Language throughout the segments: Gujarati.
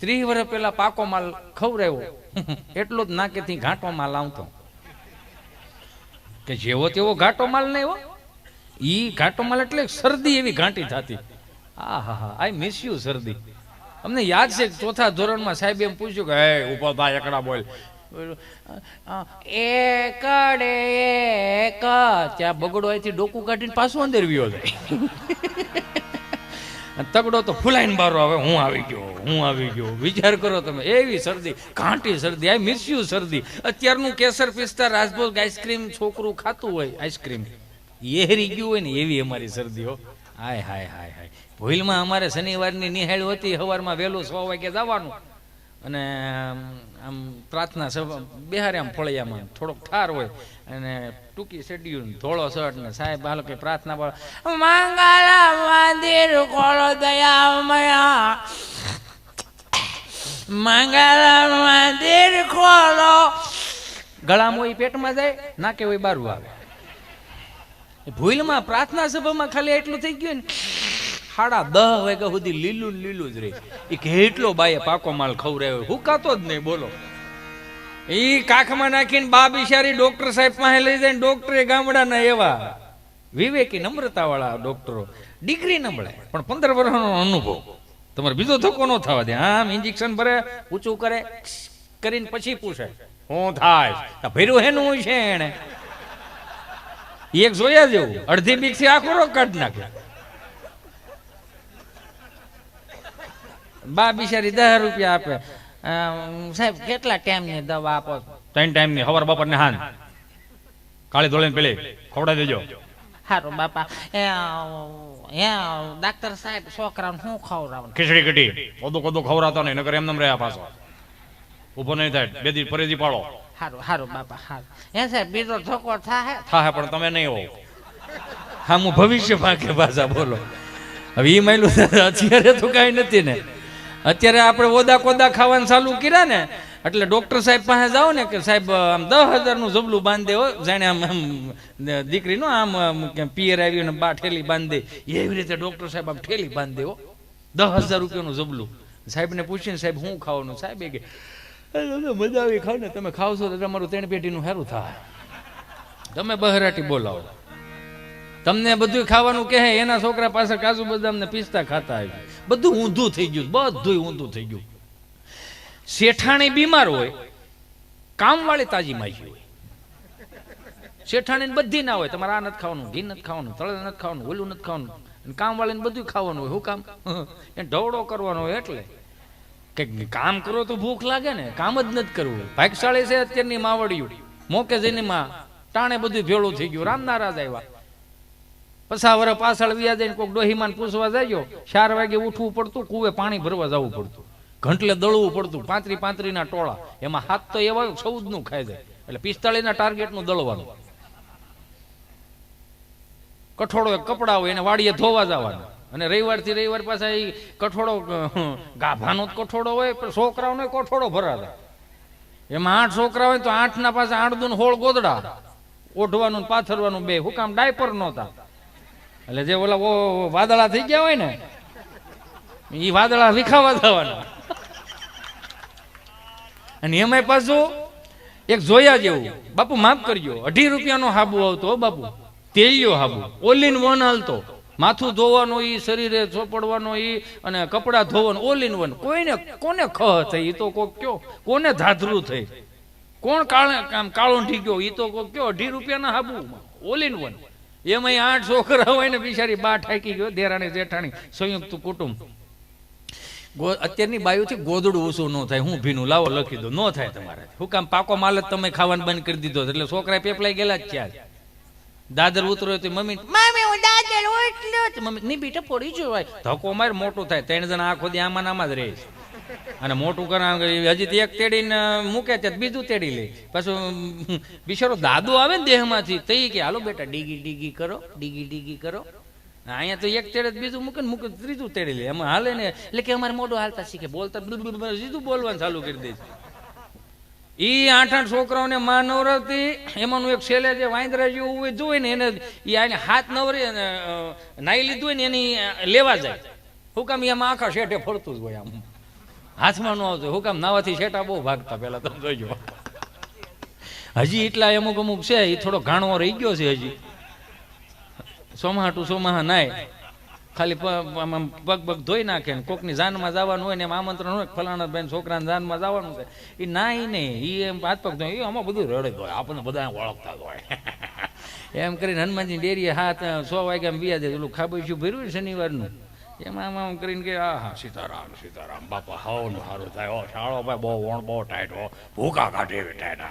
30 વર્ષ પહેલા પાકો માલ ખવડાવ્યો એટલો જ નાકેથી ઘાટો માલ આવતો કે જેવો તેવો ઘાટો માલ નહીં હો. ઈ ઘાટો માલ એટલે શરદી એવી ઘાંટી થતી. હા હા હા, આઈ મિસ યુ શરદી. અમને યાદ છે ચોથા ધોરણમાં સાહેબ એમ પૂછ્યું કે હે ઉભો થા એકડા બોલ. એકડે એક ત્યાં બગડો અહીંથી ડોકું કાઢીને પાછું અંદર વ્યો જાય. તગડો તો ફૂલાઈને બારો આવે હું આવી ગયો. વિચાર કરો તમે, એવી શરદી, ઘાંટી શરદી. આઈ મિસ યુ શરદી. અત્યારનું કેસર પિસ્તા રાજભોગ આઈસ્ક્રીમ છોકરું ખાતું હોય, આઈસ્ક્રીમ એહરી ગયું હોય ને એવી અમારી શરદીઓ. હાય હાય હાય હાય. ભૂલમાં અમારે શનિવારની નિહાળ હતી, સવારમાં વહેલું 6 વાગે જવાનું અને આમ પ્રાર્થના સભા બિહારે આમ ફળિયામાં થોડોક ઠાર હોય અને ટૂંકી શેડ્યુલ ધોળો શર્ટ ને સાહેબ હાલો કે પ્રાર્થના પર મંગળા મંદિર ખોલો દયામયા, મંગળા મંદિર ખોલો. ગળામાં હોય પેટમાં જાય, નાકે હોય બારું આવે. ભૂલમાં પ્રાર્થના સભામાં ખાલી એટલું થઈ ગયું ને 10:30 વાગ્યા સુધી લીલું લીલું જ રહે. એ કેટલો બાએ પાકો માલ ખવડાવ્યો, હુકાતો જ નહીં બોલો. એ કાખમાં નાખીને બા બિચારી ડોક્ટર સાહેબ પાસે લઈ જાય. ડોક્ટરે ગામડાના એવા વિવેકી નમ્રતા વાળા ડોક્ટરો, ડિગ્રી ન મળે પણ 15 વર્ષનો અનુભવ. તમારે બીજો ધક્કો ન થવા દે. આમ ઇન્જેક્શન ભરે, ઊંચું કરે, કરીને પછી પૂછે હું થાય ભર્યું હેનું છે એને. એક જોયા જેવું અડધી બીક થી આખો રોગ કાઢી નાખે. બા બિચારી 10 રૂપિયા આપે. સાહેબ કેટલા ટાઈમની દવા આપો? 3 ટાઈમની, સવાર બપોર ને હાંજ. કાળી ધોળીને પેલી ખવડાવી દેજો. સારું બાપા. ડાક્ટર સાહેબ છોકરાને શું ખવડાવવાનું? ખીચડી કઢી કોદો ખવડાવતો નહીં, નકર એમ રહ્યા પાછો ઉભો નહીં થાય. 2 દી પરેજી પાડો. સારું બાપા સારું. સાહેબ બીજો ધક્કો થાય પણ તમે નહીં હો. હા હું ભવિષ્ય પાકે પાછા બોલો. હવે એ માયલું અત્યારે તો કઈ નથી ને. અત્યારે આપણે ઓદા કોદા ખાવાનું ચાલુ કર્યા ને એટલે ડોક્ટર સાહેબ પાસે જાઓ ને કે સાહેબ આમ 10,000 નું જબલું બાંધી દે. જાણે આમ દીકરી નો આમ પિયર આવ્યું ને બા ઠેલી બાંધી દે એવી રીતે ડોક્ટર સાહેબ આમ ઠેલી બાંધી દે. 10,000 રૂપિયાનું જબલું. સાહેબ ને પૂછીને સાહેબ શું ખાવાનું? સાહેબ કે મજા આવી ખાવ ને, તમે ખાવશો તો તમારું 3 પેઢીનું સારું થાય. તમે બહરાટી બોલાવો, તમને બધું ખાવાનું કહે. એના છોકરા પાસે કાજુ બદામ ને પિસ્તા ખાતા આવી. બધું ઊંધું થઈ ગયું, બધું ઊંધું થઈ ગયું. શેઠાણી બીમાર હોય, કામવાળી તાજી માજી હોય. શેઠાણી બધી ના હોય, તમારે આ નથી ખાવાનું, ઘી નથી ખાવાનું, તળે નથી ખાવાનું, ઓલું નથી ખાવાનું. કામવાળીને બધું ખાવાનું હોય. શું કામ? એ ઢવડો કરવાનો હોય. એટલે કે કામ કરો તો ભૂખ લાગે ને, કામ જ નથી કરવું. ભાગશાળી છે અત્યારની માવડિયું. મોકે જઈને માં ટાણે બધું ભેળું થઈ ગયું. રામ નારાજ આવ્યા. 50 વર્ષ પાછળ વ્યા જઈને કોઈક ડોહીમાન પૂછવા જાય. 4 વાગે ઉઠવું પડતું, કુવે પાણી ભરવા જવું પડતું, ઘંટલે દળવું પડતું. 35 ના ટોળા, એમાં હાથ તો એવા 14 નું ખાઈ જાય. એટલે 45 ના ટાર્ગેટ નું દળવાનું. કઠોળો કપડા હોય એને વાડીએ ધોવા જવાના. અને રવિવાર થી રવિવાર પાછા એ કઠોળો ગાભાનો કઠોળો હોય, પણ છોકરાઓનો કઠોળો ભરાતા. એમાં 8 છોકરા હોય તો 8 ના પાછા 8 દૂન 16 ગોદડા, ઓઢવાનું પાથરવાનું 2. હુકામ ડાયપર નહોતા. એટલે જે ઓલા વાદળા થઈ ગયા હોય ને એ વાદળા વિખાવા જવાના. અને એમાં પાછું એક જોયા જેવું, બાપુ માફ કરજો, 2.5 રૂપિયાનો હાબુ આવતો બાપુ, તેલિયો હાબુ, ઓલ ઇન વન હાલતો. માથું ધોવાનું ઈ, શરીરે ચોપડવાનું ઈ, અને કપડા ધોવાનું ઓલ ઇન વન. કોને ખહ થઈ એ તો કોક કયો, કોને ધાધરું થઈ, કોણ કાળો ઠીક્યો એ તો કોક કયો. 2.5 રૂપિયાના હાબુ ઓલ ઇન વન. એમાં 8 છોકરા હોય ને બિચારી બા ઠાકી ગયો, દેરાણી જેઠાણી સંયુક્ત કુટુંબ. અત્યારની બાયુથી ગોદડું ઓછું ન થાય. હું ભીનું લાવો લખી દો, ન થાય તમારે. શું કામ? પાકો માલ જ તમે ખાવાનું બંધ કરી દીધો. એટલે છોકરા પેપલાઈ ગયેલા જ છે. દાદર ઉતરો તો મમ્મી હું દાદર ઉતર્યો. મમ્મી ની બેટા પડી જોવાય. ધક્કો માર મોટું થાય. 3 જણા આખો દી આમાં આમાં જ રહે. અને મોટું કરવા હજી એક તેડીને મૂકે છે, બીજું તેડી લે. પાછું બિચારો દાદો આવે ને દેહમાંથી તઈ કે હાલો બેટા ડીગી ડીગી કરો, ડીગી ડીગી કરો. અહીંયા તો એક તેડે બીજું મૂકે ને મૂકે ત્રીજું તેડી લે. એમાં હાલે ને એટલે કે અમારે મોઢું હાલતા શીખે, બોલતા સીધું બોલવાનું ચાલુ કરી દે છે. ઈ 8 છોકરાઓને માં નવરાવતી. એમાંનું એક છેલ્લે જે વાંદરા જેવું જોઈ ને એને એને હાથ નવરી નાઈ લીધું હોય ને એની લેવા જાય. શું કામ? એમાં આખા શેઠે ફરતું જ હોય. આમ હાથમાં ન આવતો. હું કામ નાવાથી શેટા બહુ ભાગતા પેલા તમે જોઈજો. હજી એટલા અમુક અમુક છે એ થોડો ઘાણવો રહી ગયો છે હજી. સોમાહાટું સોમાહા નાય ખાલી પગ પગ ધોઈ નાખે ને કોકની જાનમાં જવાનું હોય ને એમ આમંત્રણ હોય ફલાણા બેન છોકરાને જાનમાં જવાનું છે એ નાય નહીં એ એમ હાથ પગ ધોઈ આમાં બધું રડે હોય આપણને બધા ઓળખતા હોય. એમ કરીને હનુમાનજી ડેરીએ 6 વાગ્યા વ્યા જાય પેલું ખાબોચિયું ભર્યું શનિવારનું એમાં આમ કરીને કે હા સીતારામ સીતારામ બાપા હાવ ને સારું થાય. ઓ શાળો ભાઈ બહુ વણ બહુ ટાઈટ હો ભૂકા કાઢે એવી ટાઈટ.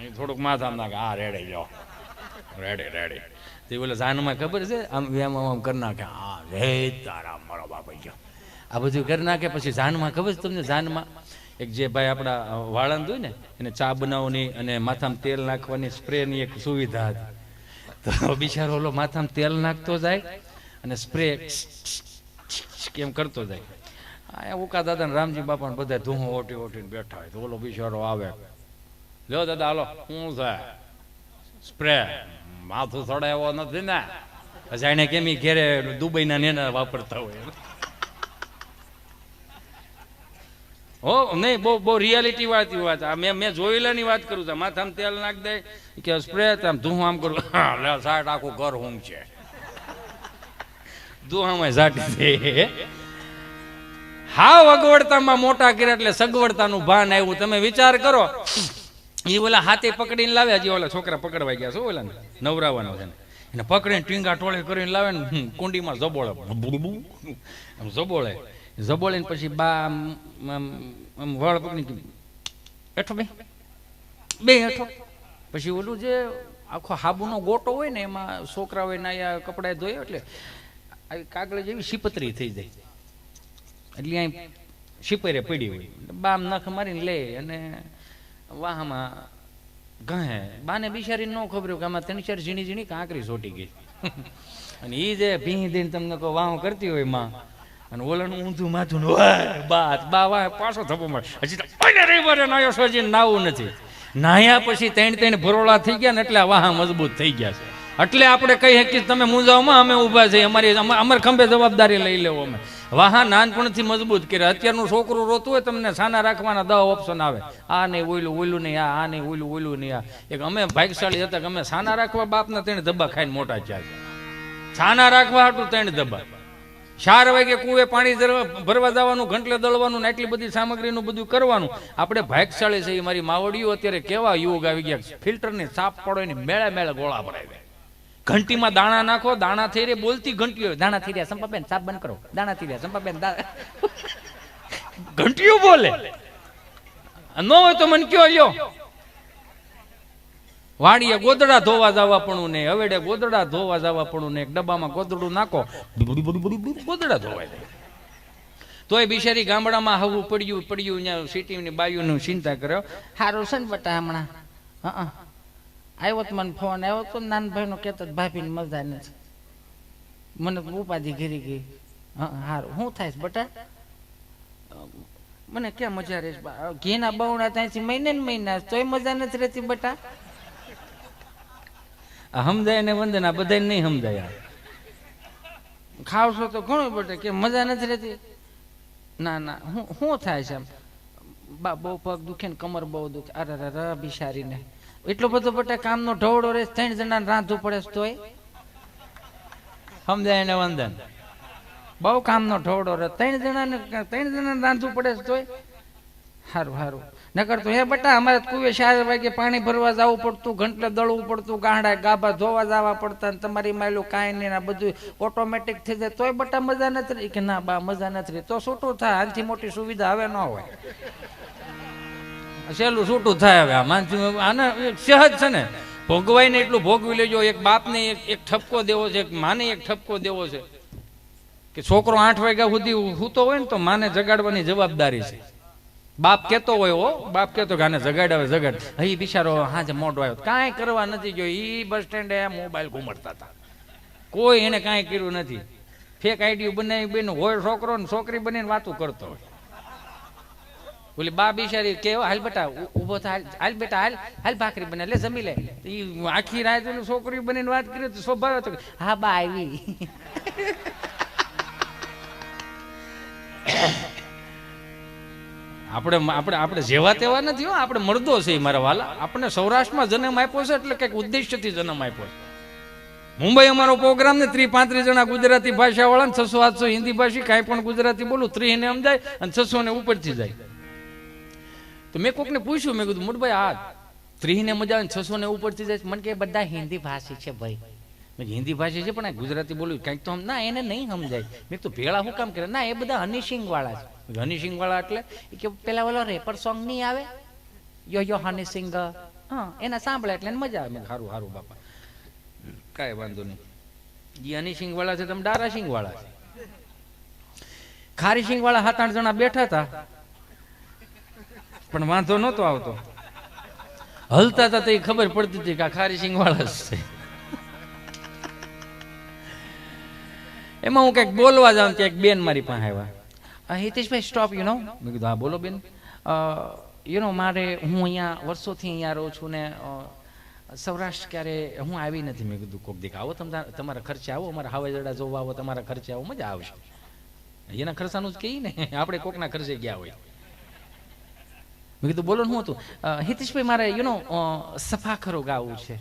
એ થોડુંક માથામાં નાખે આ રેડે જાઓ રેડે રેડે તે બોલે જાનમાં ખબર છે આમ આમ કરી નાખે હા રે તારા મારો બાપા ગયો આ બધું કરી નાખે. પછી જાનમાં ખબર છે તમને જાનમાં એક જે ભાઈ આપણા વાળંદ હોય ને એને ચા બનાવવાની અને માથામાં તેલ નાખવાની સ્પ્રેની એક સુવિધા હતી. તો બિચારો ઓલો માથામાં તેલ નાખતો જાય અને સ્પ્રે કેમ કરતો જાય. આ ઉકા દાદા ને રામજી બાપા ને બધા ધૂહો ઓટી ઓટીને બેઠા હોય તો ઓલો બિચારો આવે લ્યો દાદા હાલો શું થાય સ્પ્રે માથું સડાય એવો નથી ને. પછી એને કેમ ઘેરે દુબઈના નેના વાપરતા હોય. હો નહીં બહુ બહુ રિયાલિટી વાળતી વાત. મેં જોયેલાની વાત કરું છું. માથામાં તેલ નાખ દે કે સ્પ્રે આમ ધૂહું આમ કરું સાઠ આખું ઘર હું છે ધૂહામાં ઝાટી દે. હાવ અગવડતામાં મોટા કર્યા એટલે સગવડતાનું ભાન આવ્યું. તમે વિચાર કરો એ ઓલા હાથે પકડીને લાવે. હજી ઓલા છોકરા પકડવા ગયા છો ઓલા નવરાવાનો છે એને પકડીને ટીંગા ટોળે કરીને લાવે ને કુંડીમાં જબોળે જબોળે જબોળીને પછી બા આમ વળ પકડી હેઠો બે હેઠો. પછી ઓલું જે આખો હાબુનો ગોટો હોય ને એમાં છોકરા હોય ના કપડા ધોયા એટલે આવી કાગળ જેવી શીપતરી થઈ જાય એટલે અહીં શીપરે પડી હોય. બામ નખ મારીને લે અને વાહમાં ઘહે. બાને બિચારીને ન ખબર કે આમાં 3-4 ઝીણી ઝીણી કાંકરી સોટી ગઈ. અને એ જે ભીં દઈને તમને કહો વાહ કરતી હોય માં અને ઓલાનું ઊંધું માથું બા વાહ પાછો થપ્પો મળે. હજી રવિવારે નાયો સોજી નાવું નથી. નાયા પછી 3 ભરોળા થઈ ગયા ને એટલે વાહ મજબૂત થઈ ગયા છે. એટલે આપણે કહી શકીએ તમે મૂંઝાવમાં અમે ઊભા છીએ અમારી ખંભે જવાબદારી લઈ લેવો અમે. વાહા નાનપણથી મજબૂત કર્યા. અત્યારનું છોકરું રોતું હોય તમને સાના રાખવાના 10 ઓપ્શન આવે. આ નહીં ઓયલું ઓયલું નહીં આ નહીં ઓયલું ઓયલું નહીં આ. એક અમે ભાગ્યશાળી હતા કે અમે સાના રાખવા બાપના 3 ધબ્બા ખાઈને મોટા થયા છે. સાના રાખવા હાટું 3 ધબ્બા. 4 વાગે કુએ પાણી ભરવા જવાનું ઘંટલે દળવાનું ને એટલી બધી સામગ્રીનું બધું કરવાનું. આપણે ભાગ્યશાળી છે. મારી માવડીઓ અત્યારે કેવા યુગ આવી ગયા ફિલ્ટરની સાપ પડો એની મેળે મેળે ગોળા ભરાય. ઘંટીમાં દાણા નાખો દાણા થઈ રે બોલતી ઘંટીઓ દાણા થઈ રહ્યા સંપાબેન સાપ બંધ કરો દાણા થઈ રહ્યા સંપાબેન ઘંટીઓ બોલે ન હોય તો મને કયો લ્યો. વાડીએ ગોદડા ધોવા જવા પણ ને હવેડે ગોદડા ધોવા જવા પણ ને એક ડબ્બામાં ગોદડું નાખો ગોદડા ધોવાય જાય. તોય બિચારી ગામડામાં હવું પડ્યું ત્યાં સિટીની બાયુનું ચિંતા કર્યો. સારું છે ને બટા હમણાં આવ્યો તો મને ફોન આવ્યો તો નાનભાઈ નો કેતો ભાભીની મજા નથી મને ઉપાધિ ઘેરી ગઈ. સારું શું થાય બટા મને ક્યાં મજા રહેશે ઘીના બહુણા ત્યાંથી મહિને ને મહિના તોય મજા નથી રહેતી બટા. સમજાય ને વંદના બધા નહીં સમજાય. ખાવશો તો ઘણું બટા કે મજા નથી રહેતી. ના ના શું થાય છે બા બહુ પગ દુખે ને કમર બહુ દુખે. અરે બિચારીને એટલો બધો બટા કામનો ઢવડો રે 3 જણાને રાંધવું પડે તોય સમજાય ને વંદન બહુ કામનો ઢવડો રે 3 જણાને રાંધવું પડે તોય સારું સારું નકર તો હે બટા અમારે કુએ 4 વાગે પાણી ભરવા જવું પડતું ઘંટલે દળવું પડતું ગાંડા ગાભા ધોવા જવા પડતા તમારી માયલું કાંઈ નહીં ના બધું ઓટોમેટિક થઈ જાય તોય બટા મજા નથી રહી કે ના બા મજા નથી રહી. તો છૂટું થાય આનાથી મોટી સુવિધા હવે ન હોય. સહેલું છૂટું થાય હવે આને સહજ છે ને ભોગવાય ને એટલું ભોગવી લેજો. એક બાપને એક ઠપકો દેવો છે એક માને એક ઠપકો દેવો છે કે છોકરો 8 વાગ્યા સુધી સૂતો હોય ને તો માને જગાડવાની જવાબદારી છે. બાપ કેતો હોય બાપ કેતો કે આને જગાડ હઈ બિચારો હાજે મોઢો આવ્યો કાંઈ કરવા નથી ગયો. ઈ બસ સ્ટેન્ડે મોબાઈલ ઘુમડતા હતા કોઈ એને કાંઈ કર્યું નથી. ફેક આઈડી બનાવી બેન હોય છોકરો ને છોકરી બનીને વાતું કરતો હોય. બોલી બા બિચારી કેવો હાલ બેટા ઉભો થાય હાલ બેટા હાલ હાલ ભાખરી બને લે જમી લે. આખી રાત છોકરી બનીને વાત કરી તો સ્વભાવ હતો હા બા આવી. આપણે જેવા તેવા નથી હો, આપણે મર્દો છે મારા વાલા. આપણે સૌરાષ્ટ્રમાં જન્મ આપ્યો છે એટલે કંઈક ઉદ્દેશ્યથી જન્મ આપ્યો છે. મુંબઈ અમારો પ્રોગ્રામ ને 30-35 જણા ગુજરાતી ભાષા વાળા, 600-800 હિન્દી ભાષી, કાંઈ પણ ગુજરાતી બોલું 30 ને સમજાય અને 600 ને ઉપરથી જાય. તો મેં કોકને પૂછ્યું, મેં કીધું મોટભાઈ આ 30 ને મજા આવે 600 ને ઉપરથી જાય. મને કે બધા હિન્દી ભાષી છે ભાઈ. મેં હિન્દી ભાષી છે પણ આ ગુજરાતી બોલું કંઈક તો ના એને નહીં સમજાય. મેં તો ભેળા શું કામ કરે? ના એ બધા હનીસિંગ વાળા છે. હનીસિંગ વાળા એટલે કે પેલા ઓલો રેપર સોંગ નહીં આવે યો હનીસિંગ, હા એના સાંભળે એટલે મજા આવે. સારું સારું બાપા કાંઈ વાંધો નહીં. જે હનીસિંગ વાળા છે તમે દારાસિંગ વાળા છે. ખારીસિંગ વાળા 7-8 જણા બેઠા હતા પણ વાંધો નહોતો આવતો. હલતા હતા તો એ ખબર પડતી હતી કે આ ખારીસિંગ વાળા જ છે. એમાં હું કંઈક બોલવા જાઉં ત્યાં એક બેન મારી પાસે આવ્યા. Hiteshbhai stop you know. મેં કીધું હા બોલો બેન. યુ નો મારે હું અહીંયા વર્ષોથી અહીંયા રહું છું ને સૌરાષ્ટ્ર ક્યારે હું આવી નથી. મેં કીધું કોક દીક આવો તમારા ખર્ચે આવો, અમારા હવાઈજડા જોવા આવો, તમારા ખર્ચે આવો, મજા આવશે. એના ખર્ચાનું જ કહીએ ને, આપણે કોકના ખર્ચે ગયા હોય. મેં કીધું બોલો શું હતું? હિતેશભાઈ મારે યુ નો સફાખરો ગાવું છે.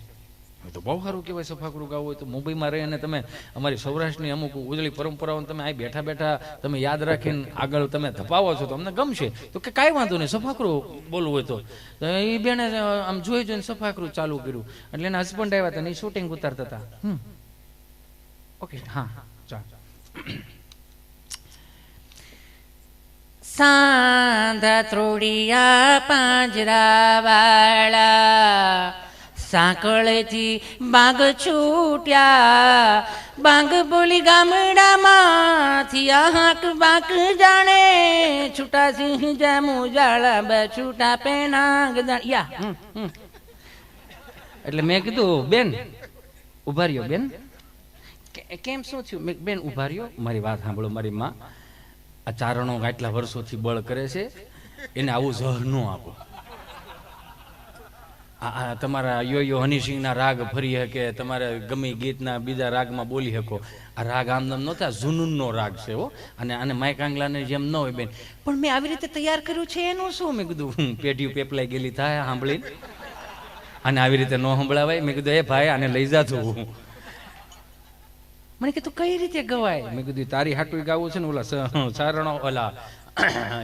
તો બહુ સારું કહેવાય સફાખરું ગાવું હોય તો. મુંબઈમાં રહી અને તમે અમારી સૌરાષ્ટ્રની અમુક ઉજળી પરંપરાઓ તમે અહીં બેઠા બેઠા તમે યાદ રાખીને આગળ તમે ધપાવો છો તો અમને ગમશે. તો કે કાંઈ વાંધો નહીં, સફાખરું બોલવું હોય તો. એ બેને આમ જોઈને સફાખરું ચાલુ કર્યું એટલે એના હસબન્ડ આવ્યા હતા ને એ શૂટિંગ ઉતારતા હતા. ઓકે હા ચાલ. સાંધા ત્રોડિયા પાંજરા વાળા, સાંકળેથી બાગ છૂટ્યા, બાગ બોલી ગામડામાંથી હાક બાક જાણે, છૂટા સિંહ જામુ જાળા બે છૂટા પેનાંગ યા. એટલે મેં કીધું બેન ઉભા રહ્યો. બેન કેમ શું થયું? બેન ઉભા રહ્યો, મારી વાત સાંભળો. મારી માં આ ચારણો આટલા વર્ષોથી બળ કરે છે એને આવું ઝહર ન આપો. આ તમારા યો હનીસિંગના રાગ ફરી શકે, તમારે ગમે ગીતના બીજા રાગમાં બોલી શકો. આ રાગ આમ નામ નહોતા, જુનૂનનો રાગ છે હો. અને આને માયકાંગલાને જેમ ન હોય બેન. પણ મેં આવી રીતે તૈયાર કર્યું છે એનું શું? મેં કીધું પેઢીઓ પેપલાઈ ગયેલી થાય સાંભળીને, અને આવી રીતે ન સંભળાવાય. મેં કીધું એ ભાઈ આને લઈ જાતું. મને કીધું કઈ રીતે ગવાય? મેં કીધું તારી હાટું ગાવું છે ને ઓલા ચારણો ઓલા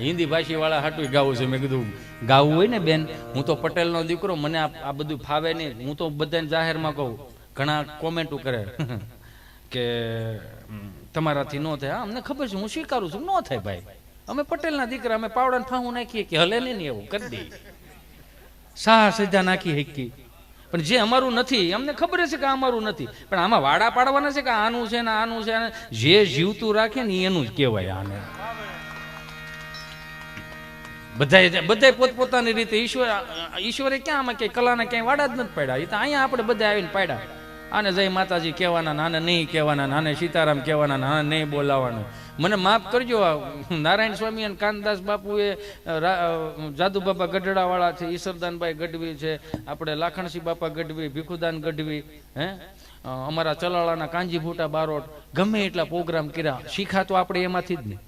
હિન્દી ભાષી વાળા હાટું ગાવું છે. મેં કીધું ગાવું હોય ને બેન, હું તો પટેલનો દીકરો, મને આ બધું ફાવે નહીં. હું તો બધાને જાહેરમાં કહું, ઘણા કોમેન્ટો કરે કે તમારાથી ન થાય. અમને ખબર છે, હું સ્વીકારું છું, ન થાય ભાઈ. અમે પટેલના દીકરા, અમે પાવડાને ફાવું નાખીએ કે હલે નહીં એવું કરી દઈએ, સાહ સીધા નાખી હેકી. પણ જે અમારું નથી અમને ખબર છે કે અમારું નથી. પણ આમાં વાડા પાડવાના છે કે આનું છે ને આનું છે. જે જીવતું રાખે ને એનું જ કહેવાય આને. બધા પોતપોતાની રીતે ઈશ્વરે ક્યાં આમાં ક્યાંય કલાના ક્યાંય વાડા જ નથી પાડ્યા. એ તો અહીંયા આપણે બધા આવીને પાડ્યા. આને જય માતાજી કહેવાના, આને નહીં કહેવાના, આને સીતારામ કહેવાના, આને નહીં બોલાવવાનું. મને માફ કરજો. નારાયણ સ્વામી અને કાનદાસ બાપુએ, જાદુ બાપા ગઢડા વાળા છે, ઈશ્વરદાનભાઈ ગઢવી છે, આપણે લાખણસિંહ બાપા ગઢવી, ભીખુદાન ગઢવી, અમારા ચલાળાના કાંજી ભૂટા બારોટ, ગમે એટલા પ્રોગ્રામ કર્યા. શીખા તો આપણે એમાંથી જ નહીં.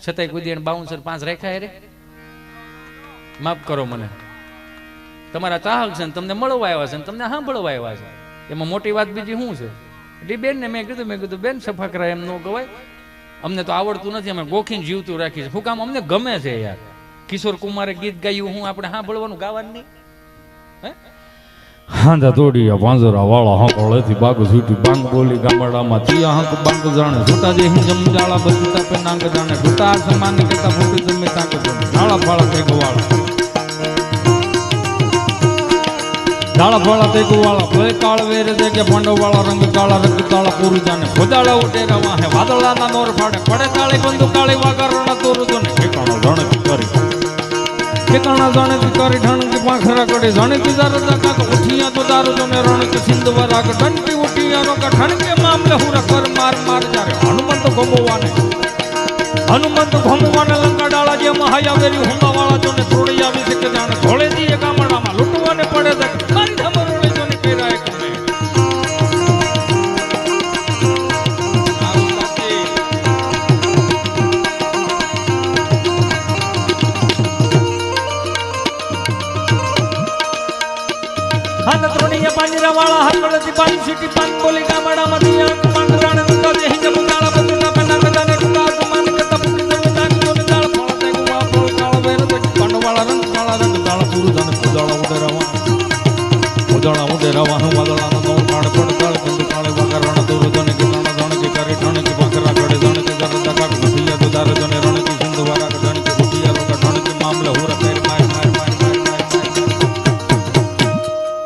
છતાંય કોઈ દે બાઉન્સર 5 રેખા રે. માફ કરો મને. તમારા ચાહક છે ને તમને મળવા આવ્યા છે ને તમને સાંભળવા આવ્યા છે. એમાં મોટી વાત બીજી શું છે? એટલે બેન ને મેં કીધું બેન સફાકરા એમ ન ગવાય. અમને તો આવડતું નથી, અમે ગોખીને જીવતું રાખી છે. શું કામ? અમને ગમે છે યાર. કિશોર કુમારે ગીત ગાયું, હું આપણે સાંભળવાનું ગાવાનું નહીં. હાંધા તોડિયા પાંજરા વાળા હાંકળેથી બાગ છૂટી, બાંગ બોલી ગામડામાં તિયા હાંક બાંગ જાણે, છૂટા દે જમજાળા બચતા પે નાંગ જાણે, છૂટા સમાન કેતા ફૂટી જમે તાંગ જાણે, નાળા ફાળા તે ગવાળા ઝાડા ફાળા તે ગવાળા, ભય કાળ વેર દે કે પાંડવ વાળા, રંગ કાળા રંગ કાળા પૂરું જાણે, ખોદાળા ઉટેરા વાહે વાદળાના નોર ફાડે, પડે કાળી બંદુ કાળી વાગરના તોરું જોને, ઠેકાણો જાણે કરી ઠેકાણા જાણે કરી ઢણકી પાંખરા કડી, જાણે તિજાર કાક ઉઠિયા તો દારૂ જોને, રણક સિંધવા રાગ ઢણકી ઉઠિયાનો કા ઠણકે મામલે હુરા કર માર માર જારે, હનુમંત ગોમવાને લંકા ડાળા જે મહાયાવેરી હુમા વાળા જોને થોડી આવી શકે જાણે, ધોળે દીએ ગામડામાં લૂંટવાને પડે દે મારી ધમરોને જોને કેરાય કમે પાંજરાવાળા હકડતી પાન સિટી પાન બોલી ગામડામાંથી આંખ પાંજરાણ નંદા હિંગ મુકાળા બતુટા પેના મેદાને કુકા કમાન કતા પુકી જમીદાન કોને દાળ ફળતે ગુવા ફળ કાળ વેર તે કંડવાળા રંગ કાળા રંગ દાળ પુરુધન કુદાળા ઉડે રવાનું વાદળાનો દોર પાડ પડ દાળ